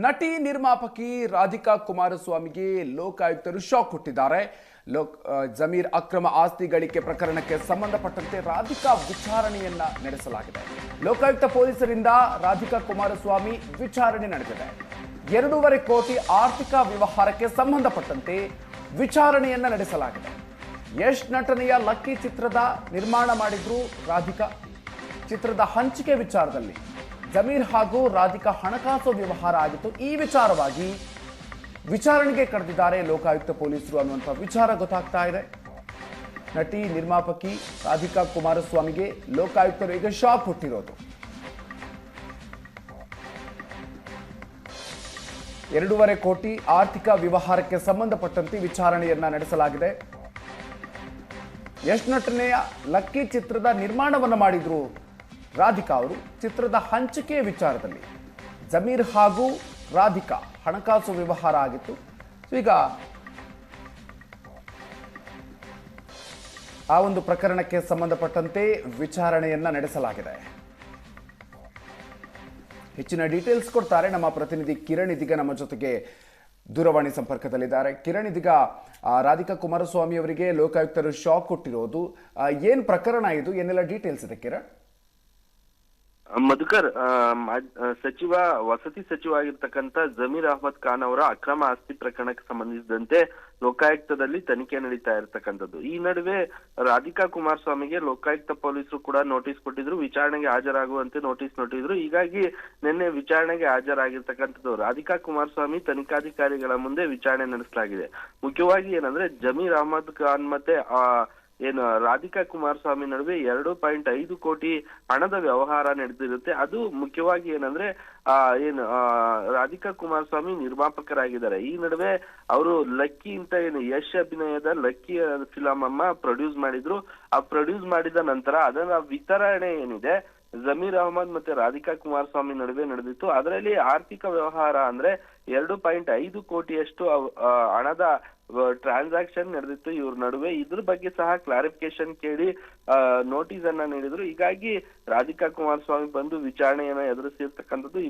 ನಟಿ ನಿರ್ಮಾಪಕಿ ರಾಧಿಕಾ ಕುಮಾರಸ್ವಾಮಿಗೆ ಲೋಕಾಯುಕ್ತರು ಶಾಕ್ ಕೊಟ್ಟಿದ್ದಾರೆ. ಜಮೀರ್ ಅಕ್ರಮ ಆಸ್ತಿ ಗಳಿಕೆ ಪ್ರಕರಣಕ್ಕೆ ಸಂಬಂಧಪಟ್ಟಂತೆ ರಾಧಿಕಾ ವಿಚಾರಣೆಯನ್ನ ನಡೆಸಲಾಗಿದೆ. ಲೋಕಾಯುಕ್ತ ಪೊಲೀಸರಿಂದ ರಾಧಿಕಾ ಕುಮಾರಸ್ವಾಮಿ ವಿಚಾರಣೆ ನಡೆದಿದೆ. 2.5 ಕೋಟಿ ಆರ್ಥಿಕ ವ್ಯವಹಾರಕ್ಕೆ ಸಂಬಂಧಪಟ್ಟಂತೆ ವಿಚಾರಣೆಯನ್ನ ನಡೆಸಲಾಗಿದೆ. ಯಶ್ ನಟನೆಯ ಲಕ್ಕಿ ಚಿತ್ರದ ನಿರ್ಮಾಣ ಮಾಡಿದ್ರು ರಾಧಿಕಾ. ಚಿತ್ರದ ಹಂಚಿಕೆ ವಿಚಾರದಲ್ಲಿ ಜಮೀರ್ ಹಾಗೂ ರಾಧಿಕಾ ಹಣಕಾಸು ವ್ಯವಹಾರ ಆಗಿತ್ತು. ಈ ವಿಚಾರವಾಗಿ ವಿಚಾರಣೆಗೆ ಕರೆದಿದ್ದಾರೆ ಲೋಕಾಯುಕ್ತ ಪೊಲೀಸರು ಅನ್ನುವಂಥ ವಿಚಾರ ಗೊತ್ತಾಗ್ತಾ ಇದೆ. ನಟಿ ನಿರ್ಮಾಪಕಿ ರಾಧಿಕಾ ಕುಮಾರಸ್ವಾಮಿಗೆ ಲೋಕಾಯುಕ್ತರು ಈಗ ಶಾಕ್ ಕೊಟ್ಟಿರೋದು. 2.5 ಕೋಟಿ ಆರ್ಥಿಕ ವ್ಯವಹಾರಕ್ಕೆ ಸಂಬಂಧಪಟ್ಟಂತೆ ವಿಚಾರಣೆಯನ್ನ ನಡೆಸಲಾಗಿದೆ. ಯಶ್ ನಟನೆಯ ಲಕ್ಕಿ ಚಿತ್ರದ ನಿರ್ಮಾಣವನ್ನು ಮಾಡಿದ್ರು ರಾಧಿಕಾ ಅವರು. ಚಿತ್ರದ ಹಂಚಿಕೆ ವಿಚಾರದಲ್ಲಿ ಜಮೀರ್ ಹಾಗೂ ರಾಧಿಕಾ ಹಣಕಾಸು ವ್ಯವಹಾರ ಆಗಿತ್ತು. ಈಗ ಆ ಒಂದು ಪ್ರಕರಣಕ್ಕೆ ಸಂಬಂಧಪಟ್ಟಂತೆ ವಿಚಾರಣೆಯನ್ನ ನಡೆಸಲಾಗಿದೆ. ಹೆಚ್ಚಿನ ಡೀಟೇಲ್ಸ್ ಕೊಡ್ತಾರೆ ನಮ್ಮ ಪ್ರತಿನಿಧಿ ಕಿರಣ್. ಇದೀಗ ನಮ್ಮ ಜೊತೆಗೆ ದೂರವಾಣಿ ಸಂಪರ್ಕದಲ್ಲಿದ್ದಾರೆ. ಕಿರಣ್, ಇದೀಗ ರಾಧಿಕಾ ಕುಮಾರಸ್ವಾಮಿ ಅವರಿಗೆ ಲೋಕಾಯುಕ್ತರು ಶಾಕ್ ಕೊಟ್ಟಿರೋದು ಏನ್ ಪ್ರಕರಣ ಇದು, ಏನೆಲ್ಲ ಡೀಟೇಲ್ಸ್ ಇದೆ ಕಿರಣ್? ಮಧುಕರ್, ವಸತಿ ಸಚಿವ ಆಗಿರ್ತಕ್ಕಂಥ ಜಮೀರ್ ಅಹಮದ್ ಖಾನ್ ಅವರ ಅಕ್ರಮ ಆಸ್ತಿ ಪ್ರಕರಣಕ್ಕೆ ಸಂಬಂಧಿಸಿದಂತೆ ಲೋಕಾಯುಕ್ತದಲ್ಲಿ ತನಿಖೆ ನಡೀತಾ ಇರತಕ್ಕಂಥದ್ದು. ಈ ನಡುವೆ ರಾಧಿಕಾ ಕುಮಾರಸ್ವಾಮಿಗೆ ಲೋಕಾಯುಕ್ತ ಪೊಲೀಸರು ಕೂಡ ನೋಟಿಸ್ ಕೊಟ್ಟಿದ್ರು, ವಿಚಾರಣೆಗೆ ಹಾಜರಾಗುವಂತೆ ನೋಟಿಸ್ ನೋಟಿದ್ರು. ಹೀಗಾಗಿ ನಿನ್ನೆ ವಿಚಾರಣೆಗೆ ಹಾಜರಾಗಿರ್ತಕ್ಕಂಥದ್ದು. ರಾಧಿಕಾ ಕುಮಾರಸ್ವಾಮಿ ತನಿಖಾಧಿಕಾರಿಗಳ ಮುಂದೆ ವಿಚಾರಣೆ ನಡೆಸಲಾಗಿದೆ. ಮುಖ್ಯವಾಗಿ ಏನಂದ್ರೆ ಜಮೀರ್ ಅಹಮದ್ ಖಾನ್ ಮತ್ತೆ ರಾಧಿಕಾ ಕುಮಾರಸ್ವಾಮಿ ನಡುವೆ 2.5 ಕೋಟಿ ಹಣದ ವ್ಯವಹಾರ ನಡೆದಿರುತ್ತೆ. ಅದು ಮುಖ್ಯವಾಗಿ ಏನಂದ್ರೆ ರಾಧಿಕಾ ಕುಮಾರಸ್ವಾಮಿ ನಿರ್ಮಾಪಕರಾಗಿದ್ದಾರೆ. ಈ ನಡುವೆ ಅವರು ಲಕ್ಕಿ ಅಂತ ಯಶ್ ಅಭಿನಯದ ಲಕ್ಕಿ ಫಿಲಂ ಅಮ್ಮ ಪ್ರೊಡ್ಯೂಸ್ ಮಾಡಿದ್ರು. ಆ ಪ್ರೊಡ್ಯೂಸ್ ಮಾಡಿದ ನಂತರ ಅದರ ವಿತರಣೆ ಏನಿದೆ ಜಮೀರ್ ಅಹಮದ್ ಮತ್ತೆ ರಾಧಿಕಾ ಕುಮಾರಸ್ವಾಮಿ ನಡುವೆ ನಡೆದಿತ್ತು. ಅದರಲ್ಲಿ ಆರ್ಥಿಕ ವ್ಯವಹಾರ ಅಂದ್ರೆ 2.5 ಕೋಟಿಯಷ್ಟು ಹಣದ ಟ್ರಾನ್ಸಾಕ್ಷನ್ ನಡೆದಿತ್ತು ಇವ್ರ ನಡುವೆ. ಇದ್ರ ಬಗ್ಗೆ ಸಹ ಕ್ಲಾರಿಫಿಕೇಶನ್ ಕೇಳಿ ನೋಟಿಸ್ ಅನ್ನ ನೀಡಿದ್ರು. ಹೀಗಾಗಿ ರಾಧಿಕಾ ಕುಮಾರಸ್ವಾಮಿ ಬಂದು ವಿಚಾರಣೆಯನ್ನ ಎದುರಿಸಿರ್ತಕ್ಕಂಥದ್ದು.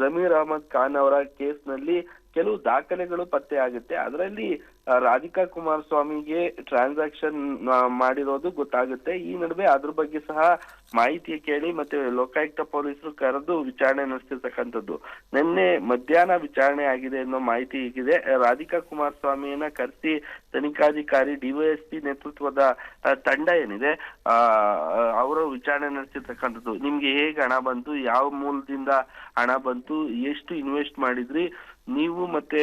ಜಮೀರ್ ಅಹಮದ್ ಖಾನ್ ಅವರ ಕೇಸ್ ನಲ್ಲಿ ಕೆಲವು ದಾಖಲೆಗಳು ಪತ್ತೆ ಆಗುತ್ತೆ. ಅದರಲ್ಲಿ ರಾಧಿಕಾ ಕುಮಾರಸ್ವಾಮಿಗೆ ಟ್ರಾನ್ಸಾಕ್ಷನ್ ಮಾಡಿರೋದು ಗೊತ್ತಾಗುತ್ತೆ. ಈ ನಡುವೆ ಅದ್ರ ಬಗ್ಗೆ ಸಹ ಮಾಹಿತಿ ಕೇಳಿ ಮತ್ತೆ ಲೋಕಾಯುಕ್ತ ಪೊಲೀಸರು ಕರೆದು ವಿಚಾರಣೆ ನಡೆಸ್ತಿರ್ತಕ್ಕಂಥದ್ದು. ನಿನ್ನೆ ಮಧ್ಯಾಹ್ನ ವಿಚಾರಣೆ ಆಗಿದೆ ಅನ್ನೋ ಮಾಹಿತಿ ಹೀಗಿದೆ. ರಾಧಿಕಾ ಕುಮಾರಸ್ವಾಮಿಯನ್ನ ಕರೆಸಿ ತನಿಖಾಧಿಕಾರಿ ಡಿವೈಎಸ್ಪಿ ನೇತೃತ್ವದ ತಂಡ ಏನಿದೆ ಅವರು ವಿಚಾರಣೆ ನಡೆಸಿರ್ತಕ್ಕಂಥದ್ದು. ನಿಮ್ಗೆ ಹೇಗೆ ಹಣ ಬಂತು, ಯಾವ ಮೂಲದಿಂದ ಹಣ ಬಂತು, ಎಷ್ಟು ಇನ್ವೆಸ್ಟ್ ಮಾಡಿದ್ರಿ ನೀವು, ಮತ್ತೆ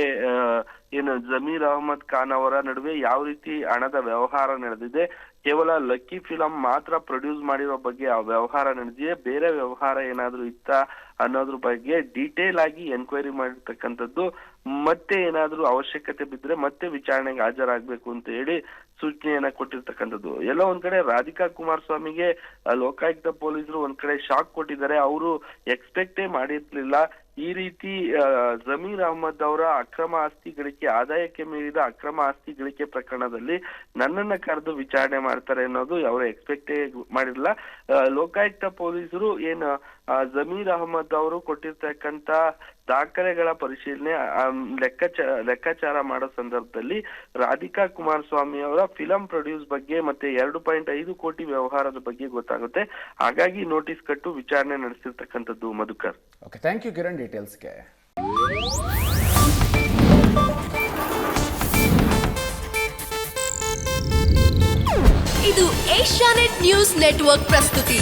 ಜಮೀರ್ ಅಹಮದ್ ಖಾನ್ ಅವರ ನಡುವೆ ಯಾವ ರೀತಿ ಹಣದ ವ್ಯವಹಾರ ನಡೆದಿದೆ, ಕೇವಲ ಲಕ್ಕಿ ಫಿಲಂ ಮಾತ್ರ ಪ್ರೊಡ್ಯೂಸ್ ಮಾಡಿರೋ ಬಗ್ಗೆ ಆ ವ್ಯವಹಾರ ನಡೆದಿದೆ, ಬೇರೆ ವ್ಯವಹಾರ ಏನಾದ್ರೂ ಇತ್ತ ಅನ್ನೋದ್ರ ಬಗ್ಗೆ ಡೀಟೇಲ್ ಆಗಿ ಎನ್ಕ್ವೈರಿ ಮಾಡಿರ್ತಕ್ಕಂಥದ್ದು. ಮತ್ತೆ ಏನಾದ್ರೂ ಅವಶ್ಯಕತೆ ಬಿದ್ರೆ ಮತ್ತೆ ವಿಚಾರಣೆಗೆ ಹಾಜರಾಗ್ಬೇಕು ಅಂತ ಹೇಳಿ ಸೂಚನೆಯನ್ನ ಕೊಟ್ಟಿರ್ತಕ್ಕಂಥದ್ದು. ಎಲ್ಲೋ ಒಂದ್ ಕಡೆ ರಾಧಿಕಾ ಕುಮಾರಸ್ವಾಮಿಗೆ ಲೋಕಾಯುಕ್ತ ಪೊಲೀಸರು ಒಂದ್ ಕಡೆ ಶಾಕ್ ಕೊಟ್ಟಿದ್ದಾರೆ. ಅವರು ಎಕ್ಸ್ಪೆಕ್ಟೇ ಮಾಡಿರ್ಲಿಲ್ಲ ಈ ರೀತಿ ಜಮೀರ್ ಅಹಮದ್ ಅವರ ಅಕ್ರಮ ಆಸ್ತಿ ಗಳಿಕೆ, ಆದಾಯಕ್ಕೆ ಮೀರಿದ ಅಕ್ರಮ ಆಸ್ತಿ ಗಳಿಕೆ ಪ್ರಕರಣದಲ್ಲಿ ನನ್ನನ್ನ ಕರೆದು ವಿಚಾರಣೆ ಮಾಡ್ತಾರೆ ಅನ್ನೋದು ಅವರು ಎಕ್ಸ್ಪೆಕ್ಟೇ ಮಾಡಿರಲಿಲ್ಲ. ಲೋಕಾಯುಕ್ತ ಪೊಲೀಸರು ಜಮೀರ್ ಅಹಮದ್ ಅವರು ಕೊಟ್ಟಿರ್ತಕ್ಕಂತ ದಾಖಲೆಗಳ ಪರಿಶೀಲನೆ ಲೆಕ್ಕಾಚಾರ ಮಾಡೋ ಸಂದರ್ಭದಲ್ಲಿ ರಾಧಿಕಾ ಕುಮಾರಸ್ವಾಮಿ ಅವರ ಫಿಲಂ ಪ್ರೊಡ್ಯೂಸ್ ಬಗ್ಗೆ ಮತ್ತೆ 2.5 ಕೋಟಿ ವ್ಯವಹಾರದ ಬಗ್ಗೆ ಗೊತ್ತಾಗುತ್ತೆ. ಹಾಗಾಗಿ ನೋಟಿಸ್ ಕಟ್ಟು ವಿಚಾರಣೆ ನಡೆಸಿರ್ತಕ್ಕಂಥದ್ದು. Madhukar, okay, thank you Kiran ಡೀಟೇಲ್ಸ್ಗೆ. ಇದು ಏಷ್ಯಾನೆಟ್ ನ್ಯೂಸ್ ನೆಟ್ವರ್ಕ್ ಪ್ರಸ್ತುತಿ.